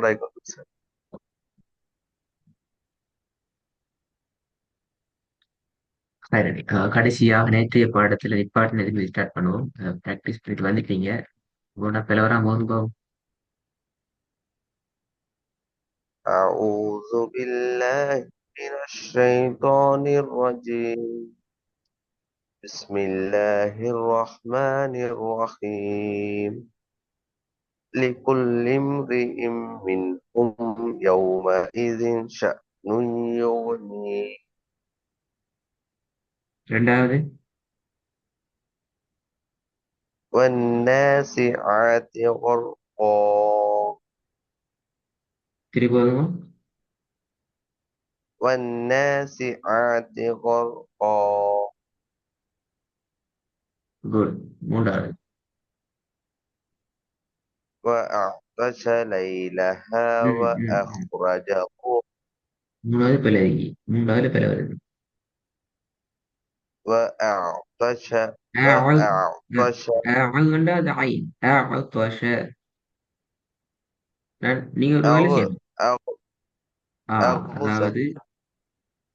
Record ஆகிக்கொண்டு sir. சரி. கடைசியாக நேற்றைய பாடத்துல நிப்பாட்டினதுக்கு ஸ்டார்ட் பண்ணுவோம். ப்ராக்டிஸ் பண்ணிட்டு வந்துட்டீங்க. போனா பிளவரா போகும். أعوذ بالله من الشيطان الرجيم. بسم الله الرحمن الرحيم. لكل امرئ منهم يومئذ شأن يغنيه. ரெண்டாவது والنازعات غرقا. திருப்பி போதுமா? والنازعات غرقا. குட். மூன்றாவது وأغطش ليلها ம், ம், ம். وأخرج மூணாவது பிளவி. மூன்றாவது பிளவருது. وأعطش أعض وأعطش أعض அது ஐன். أعطش. நீங்க ஒரு வேலை أغ செய்யணும். أغ ஆ أغص. அதாவது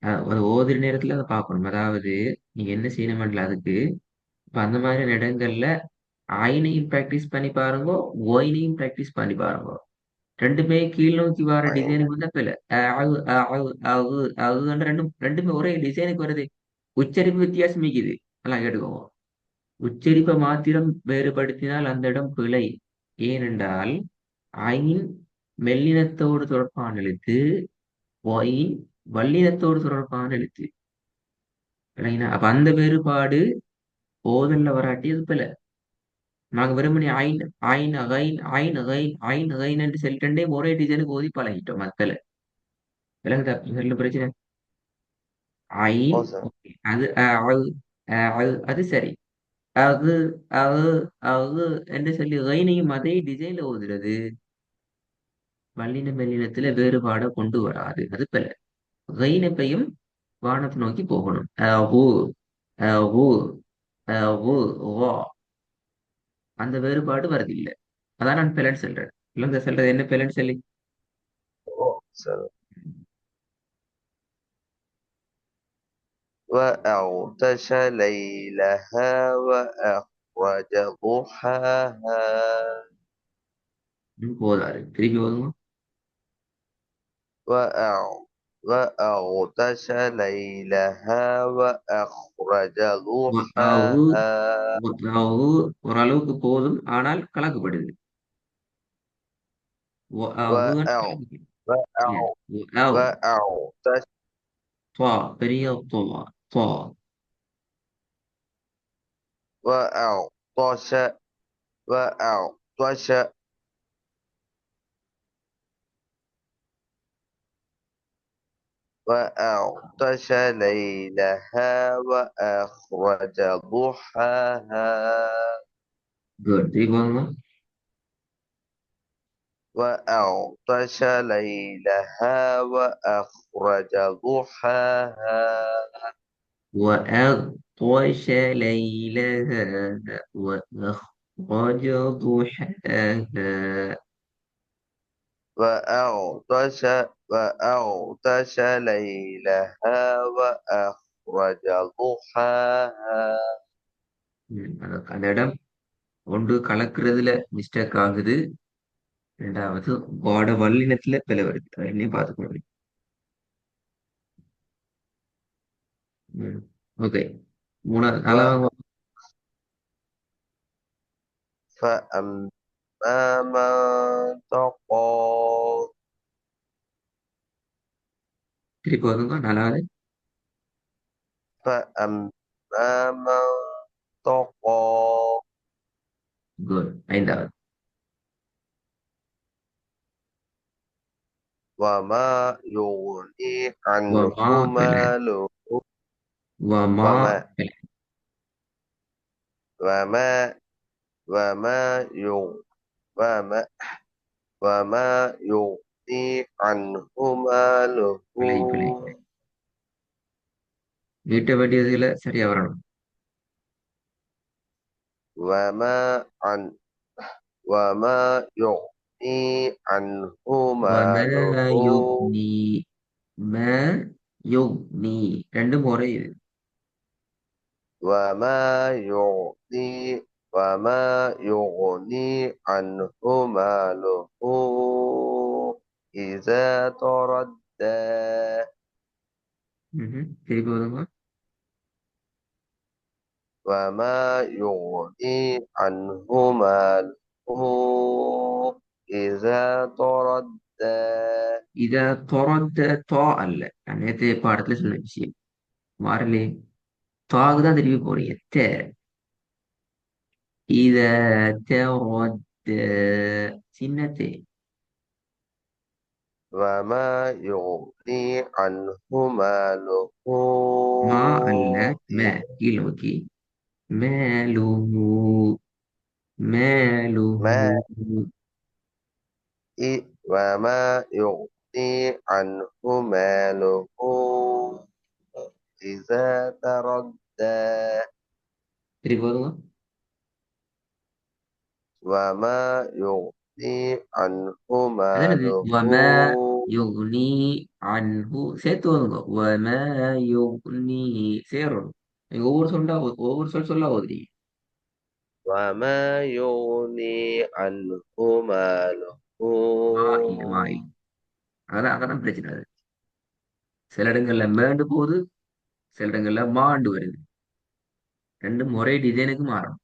ஒரு ஓதுற நேரத்துல அதை பார்க்கணும். அதாவது நீங்க என்ன செய்யணும்ல அதுக்கு இப்ப அந்த மாதிரி இடங்கள்ல ஐனையும் ப்ராக்டிஸ் பண்ணி பாருங்க, ஒயினையும் ப்ராக்டிஸ் பண்ணி பாருங்க. ரெண்டுமே கீழ் நோக்கி வர عين டிசைனுக்கு வந்தா பிள்ளை ரெண்டும் ரெண்டுமே ஒரே டிசைனுக்கு வருது. உச்சரிப்பு வித்தியாசம் இருக்குது. நல்லா கேட்டுக்கோங்க. உச்சரிப்பை மாத்திரம் வேறுபடுத்தினால் அந்த இடம் பிழை. ஏனென்றால் ஐன் மெல்லினத்தோடு தொடர்பான எழுத்து, ஒயின் வல்லினத்தோடு தொடர்பான எழுத்து. இல்லைங்களா? அப்ப அந்த வேறுபாடு ஓதல்ல வராட்டி அது பிழை. நாங்க வெறுமனே ஐன் ஐன் அகைன் ஐன் அகைன் ஐன் அகைன் என்று சொல்லிட்டே ஒரே டிசைனுக்கு ஓதி பழகிட்டோம் மக்கள். விளங்குதா சொல்ல பிரச்சனை? ஐன் قص. okay. அது அது சரி. அது அது அது என்று சொல்லி ஐனையும் அதே டிசைன்ல ஓதுறது வல்லின மெல்லினத்துல வேறுபாடை கொண்டு வராது. அது பிற ஐனப்பையும் வானத்தை நோக்கி போகணும். ஊ ஊ ஓ அந்த வேறுபாடு வரதில்லை. அதான் நான் பிளன் சொல்றேன். இல்லைங்க சொல்றது என்ன பிளன் சொல்லி قص. وأغطش ليلها وأخرج ضحاها. போதாது. திருப்பி போதுமா? وأع- وأغطش ليلها وأخرج அவு ضحاها. அவு ஓரளவுக்கு போதும். ஆனால் கலக்கப்படுது. அவு وأع- கலக்கப்படுது. இல்ல. وأع- அவு وأغطش பெரிய துவா. وأعطش وأعطش وأغطش ليلها وأخرج ضحاها. குட். திருப்பி போதுமா? وأغطش ليلها وأخرج ضحاها. وأغطش ليلها وأخرج ضحاها. وأغطش وأغطش ليلها وأخرج ضحاها. அந்த இடம் ஒன்று கலக்கிறதுல மிஸ்டேக் ஆகுது. ரெண்டாவது வாட வல்லினத்துல பிளவு வருது. அது என்னையும் பார்த்துக்கணும். ஓகே. மூணாவது நாலாவது فأما من طغى. திருப்பி வருங்க. நாலாவது فأما من طغى. குட். ஐந்தாவது وما يغني عنه وما بلد ماله. وما وما بلد وما وما يغ وما وما يغني عنه ماله. பிழை. வீட்டை வேண்டியதுல சரியா வரணும். وما عن وما يغني عنه وما ماله يغني ما يغني ரெண்டும் ஒரே இது وما يغني وما يغني عنه ماله إذا تردى திருப்பி வருங்க وما يغني عنه ماله إذا تردى இத துறந்த தா அல்ல நான் நேற்று பாடத்துல சொன்ன விஷயம் மாறலே தாக்கு தான் திருப்பி போறீங்க இத ترد சின்னத்தே وما يغني عنه ماله மா அல்ல மே إذا கீழ் நோக்கி மேலுஹு மேலுஹு ما وما يغني عنه ماله إذا تردى திருப்பி வருங்க وما يغني عنه அதனது ماله வம யுக்னி அன்ஹு சேர்த்து வருங்க வம யுக்னி சேரணும் நீங்க ஒவ்வொரு சொல் சொல்ல ஓதுறீங்க وما يغني عنه ماله மா இல்லை அதான் பிரச்சனை அது சில இடங்கள்ல மேண்டு போகுது சில இடங்கள்ல மாண்டு வருது ரெண்டும் ஒரே டிசைனுக்கு மாறும்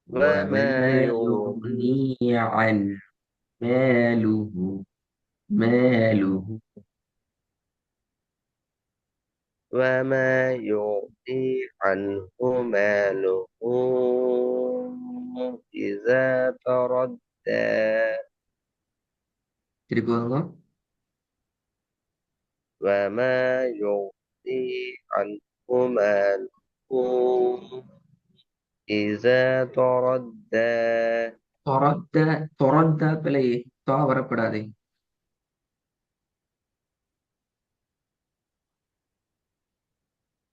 وما وما يغني يغني عن ماله ماله وما يغني عنه ماله إذا تردى திருப்பி வருங்க وما يغني عنه ماله إذا تردى தொரத்த தொரந்த பிழையே தா வரப்படாதே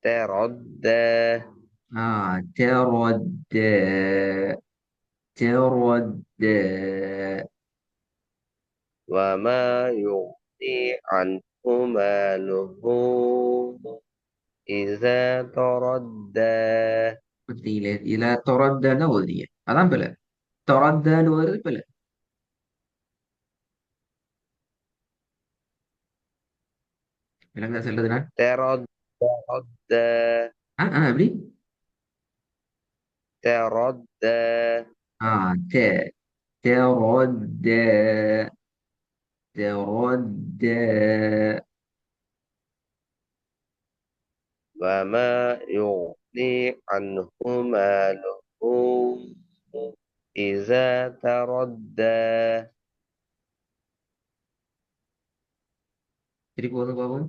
تردى ترد ترد وما يغني عنه ماله إذا تردى புரியல இதுல தொரந்தன்னு ஓதுறீங்க அதான் பிள்ளை தொரந்தன்னு வருது பிள்ளை விளங்க சொல்றது நான் تردى எப்படி تردى ت ترد ترد وما يغني عنه ماله إذا تردى திருப்பி வந்து பார்ப்போம்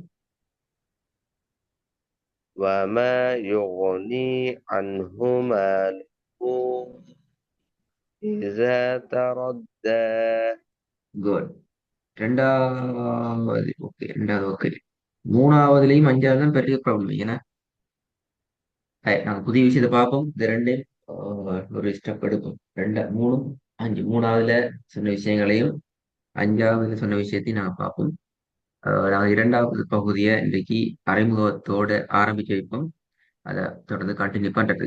وما يغني عنه ماله إذا تردى குட் ரெண்டாவது ஓகே ரெண்டாவது ஓகே மூணாவதுலயும் அஞ்சாவது தான் பெரிய ப்ராப்ளம் ஏன்னா நாங்க புதிய விஷயத்தை பார்ப்போம் இந்த ரெண்டு ஒரு ஸ்டெப் எடுப்போம் மூணும் அஞ்சு மூணாவதுல சொன்ன விஷயங்களையும் அஞ்சாவதுல சொன்ன விஷயத்தையும் நாங்க பார்ப்போம் நாங்க இரண்டாவது பகுதியை இன்றைக்கு அறிமுகத்தோட ஆரம்பிச்சு வைப்போம் அதை தொடர்ந்து கண்டினியூ பண்றது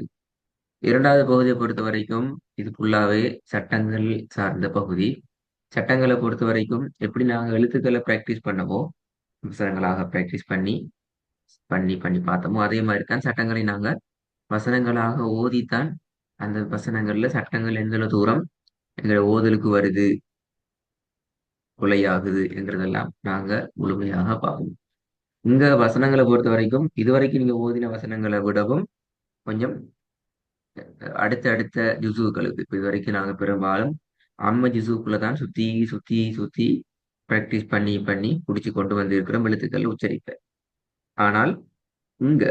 இரண்டாவது பகுதியை பொறுத்த வரைக்கும் இது ஃபுல்லாவே சட்டங்கள் சார்ந்த பகுதி சட்டங்களை பொறுத்த வரைக்கும் எப்படி நாங்கள் எழுத்துக்களை ப்ராக்டிஸ் பண்ணவோ வசனங்களாக ப்ராக்டிஸ் பண்ணி பண்ணி பண்ணி பார்த்தோமோ அதே மாதிரி தான் சட்டங்களை நாங்கள் வசனங்களாக ஓதித்தான் அந்த வசனங்கள்ல சட்டங்கள் எந்த தூரம் எங்களை ஓதலுக்கு வருது கொலையாகுது என்கிறதெல்லாம் நாங்க முழுமையாக பார்ப்போம் இங்க வசனங்களை பொறுத்த வரைக்கும் இதுவரைக்கும் நீங்க ஓதின வசனங்களை விடவும் கொஞ்சம் அடுத்த அடுத்த ஜுசுக்களுக்கு இப்போ இது வரைக்கும் நாங்க பெரும்பாலும் அம்ம ஜுசுக்குள்ள தான் சுத்தி சுத்தி சுத்தி பிராக்டிஸ் பண்ணி பண்ணி பிடிச்சு கொண்டு வந்து இருக்கிறோம் எழுத்துக்கள் உச்சரிப்பை ஆனால் இங்க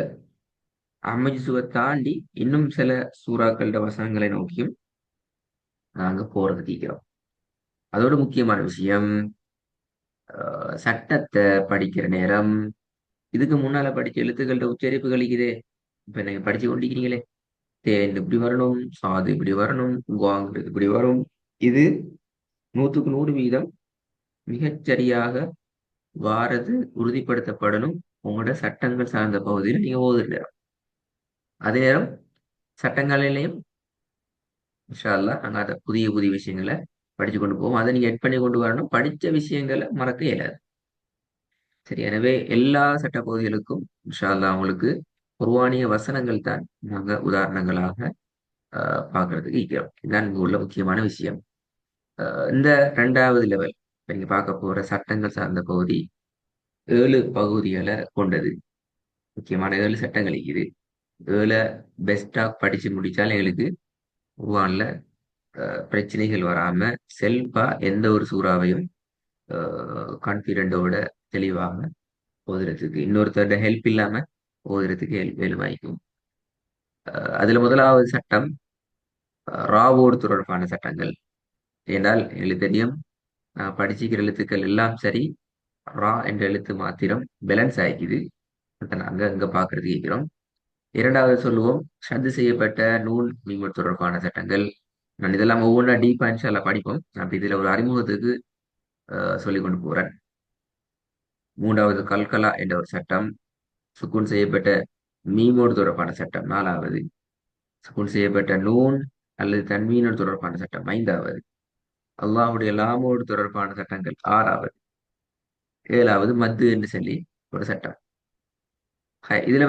அம்ம ஜுசுவை தாண்டி இன்னும் சில சூறாக்களோட வசனங்களை நோக்கியும் நாங்க போறது தீக்கிறோம் அதோட முக்கியமான விஷயம் சட்டத்தை படிக்கிற நேரம் இதுக்கு முன்னால படிச்ச எழுத்துக்களோட உச்சரிப்புகள் இதே இப்ப நீங்க படிச்சு கொண்டிருக்கிறீங்களே தேன் இப்படி வரணும் சாது இப்படி வரணும் குவாங்கிறது இப்படி வரும் இது 100% மிகச்சரியாக வாரது உறுதிப்படுத்தப்படணும். உங்களோட சட்டங்கள் சார்ந்த பகுதியில் நீங்க ஓதுற நேரம். அதே நேரம் சட்டங்களிலையும் இன்ஷா அல்லாஹ் நாங்க அதை புதிய புதிய விஷயங்களை படிச்சு கொண்டு போவோம். அதை நீங்க எட் பண்ணி கொண்டு வரணும். படிச்ச விஷயங்களை மறக்க இயலாது. சரி, எனவே எல்லா சட்ட பகுதிகளுக்கும் இன்ஷா அல்லாஹ் உங்களுக்கு குர்ஆனிய வசனங்கள் தான் நாங்க உதாரணங்களாக பார்க்கறதுக்கு இருக்கிறோம். இதுதான் இங்க உள்ள முக்கியமான விஷயம். இந்த 2வது லெவல் நீங்க பார்க்க போற சட்டங்கள் சார்ந்த பகுதி 7 பகுதிகளை கொண்டது. முக்கியமான 7 சட்டங்கள் இருக்குது. 7 பெஸ்டா படிச்சு முடிச்சால் எங்களுக்கு குர்ஆன்ல பிரச்சனைகள் வராம செல்ஃபா எந்த ஒரு சூறாவையும் கான்பிடண்டோட தெளிவாக ஓதுறதுக்கு, இன்னொருத்தரோட ஹெல்ப் இல்லாம ஓதுறதுக்கு எலுமாய்க்கும். அதுல முதலாவது சட்டம் ராவோடு தொடர்பான சட்டங்கள். ஏனால் எங்களுக்கு தெரியும், படிச்சுக்கிற எழுத்துக்கள் எல்லாம் சரி, ரா என்ற எழுத்து மாத்திரம் பேலன்ஸ் ஆகிக்குது. அதை நாங்க அங்க பாக்குறது கேட்கிறோம். 2வது சொல்லுவோம் ஷத்து செய்யப்பட்ட நூன் மீம் தொடர்பான சட்டங்கள். நான் இதெல்லாம் ஒவ்வொன்றா டீப்பா இன்ஷால்லா படிப்போம். அப்படி இதுல ஒரு அறிமுகத்துக்கு சொல்லிக் கொண்டு போறேன். 3வது கல்கலா என்ற ஒரு சட்டம். சுக்குன் செய்யப்பட்ட மீமோடு தொடர்பான சட்டம் 4வது. சுக்குன் செய்யப்பட்ட நூன் அல்லது தன்மீனோடு தொடர்பான சட்டம் 5வது. அல்லாஹ்வுடைய லாமோடு தொடர்பான சட்டங்கள் 6வது. 7வது மத்து என்று சொல்லி ஒரு சட்டம். இதுல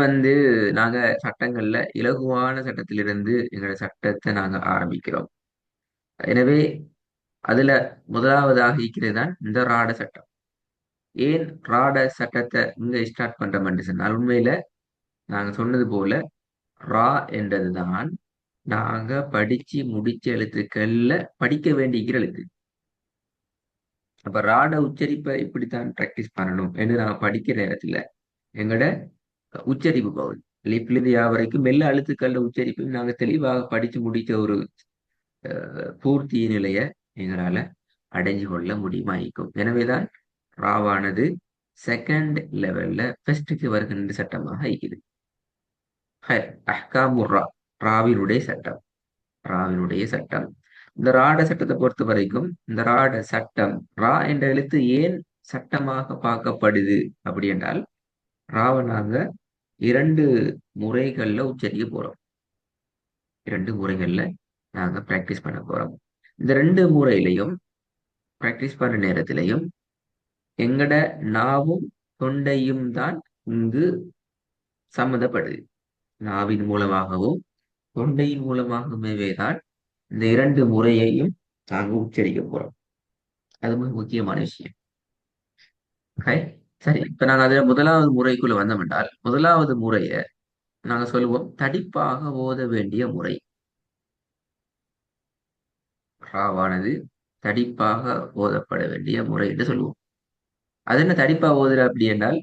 நாங்க சட்டங்கள்ல இலகுவான சட்டத்திலிருந்து எங்களோட சட்டத்தை நாங்க ஆரம்பிக்கிறோம். எனவே அதுல முதலாவதாக இருக்கிறது தான் இந்த ராட சட்டம். ஏன் ராட சட்டத்தை இங்க ஸ்டார்ட் பண்றோம்னு சொன்னால், உண்மையில நாங்க சொன்னது போல ரா என்றதுதான் நாங்க படிச்சு முடிச்ச எழுத்துக்கள்ல படிக்க வேண்டிய எழுத்து. அப்ப ராட உச்சரிப்பை இப்படித்தான் பிராக்டிஸ் பண்ணணும் என்று நாங்க படிக்கிற நேரத்துல எங்கட உச்சரிப்பு பகுதி லிப்லிருந்து யா வரைக்கும் மெல்ல அழுத்துக்கள உச்சரிப்பையும் நாங்க தெளிவாக படிச்சு முடிச்ச ஒரு பூர்த்தி நிலைய எங்களால அடைஞ்சு கொள்ள முடியுமாயிருக்கும். எனவேதான் ராவானது செகண்ட் லெவல்ல ஃபர்ஸ்டுக்கு வருகின்ற சட்டமாக இருக்குது. அஹ்காமுர் ரா, ராவினுடைய சட்டம். ராவினுடைய சட்டம். இந்த ராட சட்டத்தை பொறுத்த வரைக்கும், இந்த ராட சட்டம், ரா என்ற எழுத்து ஏன் சட்டமாக பார்க்கப்படுது அப்படி என்றால், ராவை நாங்க 2 முறைகள்ல உச்சரிக்க போறோம். 2 முறைகள்ல நாங்க பிராக்டிஸ் பண்ண போறோம். இந்த 2 முறையிலையும் பிராக்டிஸ் பண்ண நேரத்திலையும் எங்கட நாவும் தொண்டையும் தான் இங்கு சம்மந்தப்படுது. நாவின் மூலமாகவும் தொண்டையின் மூலமாகவே தான் இந்த 2 முறையையும் நாங்க உச்சரிக்க போறோம். அது மிக முக்கியமான விஷயம். Okay? சரி, இப்ப நாங்க அதுல முதலாவது முறைக்குள்ள வந்தோம் என்றால், முதலாவது முறையை நாங்க சொல்லுவோம் தடிப்பாக ஓத வேண்டிய முறை. ராவானது தடிப்பாக ஓதப்பட வேண்டிய முறை என்று சொல்லுவோம். அது என்ன தடிப்பா ஓதுற அப்படி என்றால்,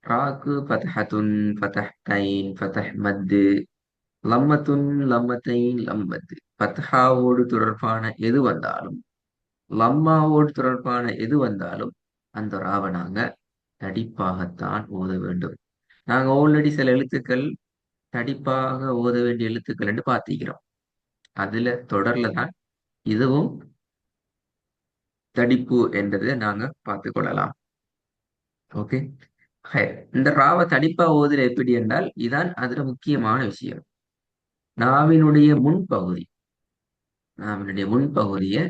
ராக்கு ஃபத்ஹத்துன், ஃபத்ஹ்தைன், ஃபத்ஹ் மத்து, லம்மத்துன், லம்மத்தைன், லம்மத்து. ஃபத்ஹாவோடு தொடர்பான எது வந்தாலும், லம்மாவோடு தொடர்பான எது வந்தாலும் அந்த ராவை நாங்க தடிப்பாகத்தான் ஓத வேண்டும். நாங்க ஆல்ரெடி சில எழுத்துக்கள் தடிப்பாக ஓத வேண்டிய எழுத்துக்கள் என்று பார்த்திக்கிறோம். அதுல தொடர்ல தான் இதுவும் தடிப்பு என்றதை நாங்க பார்த்து கொள்ளலாம். ஓகே, இந்த ராவை தடிப்பா ஓதுற எப்படி என்றால், இதான் அதுல முக்கியமான விஷயம். நாவினுடைய முன்பகுதி, நாவினுடைய முன்பகுதியை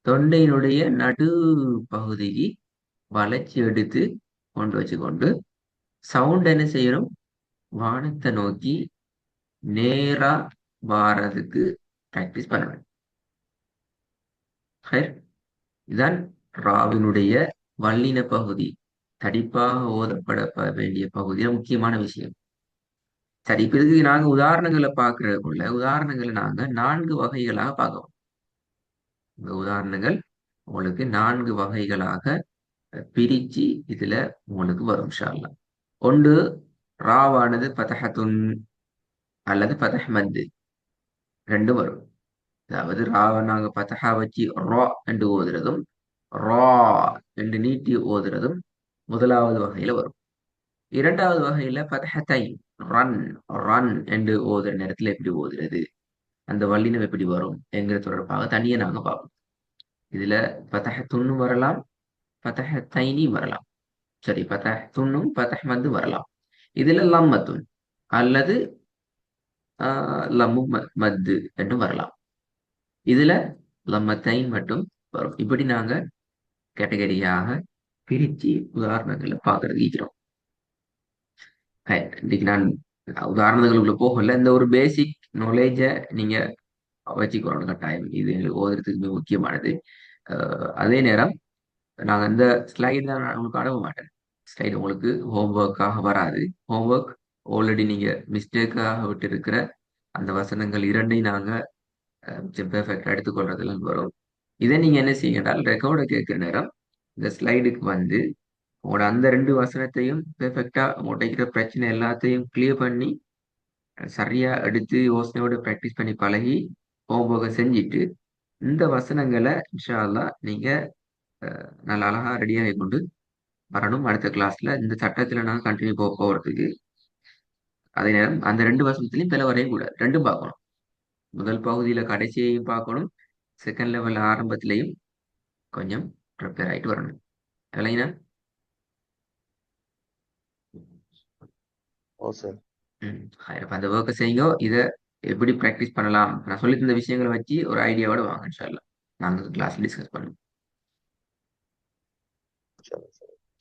தொண்டையினுடைய நடு பகுதிக்கு வளைச்சி எடுத்து கொண்டு வச்சுக்கொண்டு சவுண்ட் என்ன செய்யணும், வானத்தை நோக்கி நேரா வாரதுக்கு பிராக்டிஸ் பண்ணணும். இதுதான் ராவினுடைய வல்லின பகுதி, தடிப்பாக ஓதப்பட வேண்டிய பகுதியில முக்கியமான விஷயம். சரி, இப்ப இதுக்கு நாங்க உதாரணங்களை பார்க்கறதுக்குள்ள உதாரணங்களை நாங்க 4 வகைகளாக பார்க்கிறோம். இந்த உதாரணங்கள் உங்களுக்கு 4 வகைகளாக பிரிச்சு இதுல உங்களுக்கு வரும் இன்ஷா அல்லாஹ். ஒன்று, ராவானது பதஹத்துன் அல்லது பதஹ் மத்து, 2 வரும். அதாவது ராவை நாங்க பதஹா வச்சு ரா என்று ஓதுறதும், ரா என்று நீட்டி ஓதுறதும் முதலாவது வகையில வரும். 2வது வகையில பதஹத்தை ரன், ரன் என்று ஓதுற நேரத்துல எப்படி ஓதுறது, அந்த வல்லினம் எப்படி வரும் என்கிற தொடர்பாக தனியே நாங்க பார்ப்போம். இதுல பத்தஹத்துன்னும் வரலாம், பத்தஹத்தைனி வரலாம். சரி, பத்தஹத்துன்னும் பத்தஹ் வரலாம். இதுல லம்மத்துன் அல்லது லம்மு மத்து என்றும் வரலாம். இதுல லம்மத்தைன் மட்டும் வரும். இப்படி நாங்க கேட்டகரியாக பிரிச்சு உதாரணங்களை பார்க்கறது ஈக்கிறோம். இன்னைக்கு நான் உதாரணங்களுக்குள்ள போகல, இந்த ஒரு பேசிக் நாலேஜ நீங்க வச்சுக்கணும் கட்டாயம். இது எங்களுக்கு ஓதுறதுக்கு மிக முக்கியமானது. அதே நேரம் நாங்க இந்த ஸ்லைடு தான் நான் உங்களுக்கு அனுப்ப மாட்டேன். ஸ்லைடு உங்களுக்கு ஹோம்ஒர்க்காக வராது. ஹோம்ஒர்க் ஆல்ரெடி நீங்க மிஸ்டேக்காக விட்டு இருக்கிற அந்த வசனங்கள் இரண்டையும் நாங்க பெர்ஃபெக்டா எடுத்துக்கொள்றதுல வரும். இதை நீங்க என்ன செய்யுங்கன்றால் ரெக்கார்டை கேட்கிற நேரம் இந்த ஸ்லைடுக்கு வந்து உங்களோட அந்த ரெண்டு வசனத்தையும் பெர்ஃபெக்டா உங்கள்கிட்ட இருக்கிற பிரச்சனை எல்லாத்தையும் கிளியர் பண்ணி சரியா எடுத்து யோசனையோட ப்ராக்டிஸ் பண்ணி பழகி ஹோம்ஒர்க்கை செஞ்சுட்டு இந்த வசனங்களை இன்ஷா அல்லாஹ் நீங்க நல்ல அழகா ரெடியாகி கொண்டு வரணும். அடுத்த கிளாஸ்ல இந்த சட்டத்துல நான் கண்டினியூ போகிறதுக்கு அதே நேரம் அந்த ரெண்டு வசனத்திலையும் பிழை வரையும் கூடாது. ரெண்டும் பார்க்கணும். முதல் பகுதியில கடைசியையும் பார்க்கணும், செகண்ட் லெவல் ஆரம்பத்திலையும் கொஞ்சம் ப்ரிப்பேர் ஆயிட்டு வரணும். இல்லைங்களா? ஓ சார். அப்ப அந்த ஒர்க்கை செய்யுங்க. இதை எப்படி ப்ராக்டிஸ் பண்ணலாம், நான் சொல்லி தந்த விஷயங்களை வச்சு ஒரு ஐடியாவோட வாங்க இன்ஷா அல்லாஹ். நாங்கள் கிளாஸ்ல டிஸ்கஸ் பண்ணுவோம்.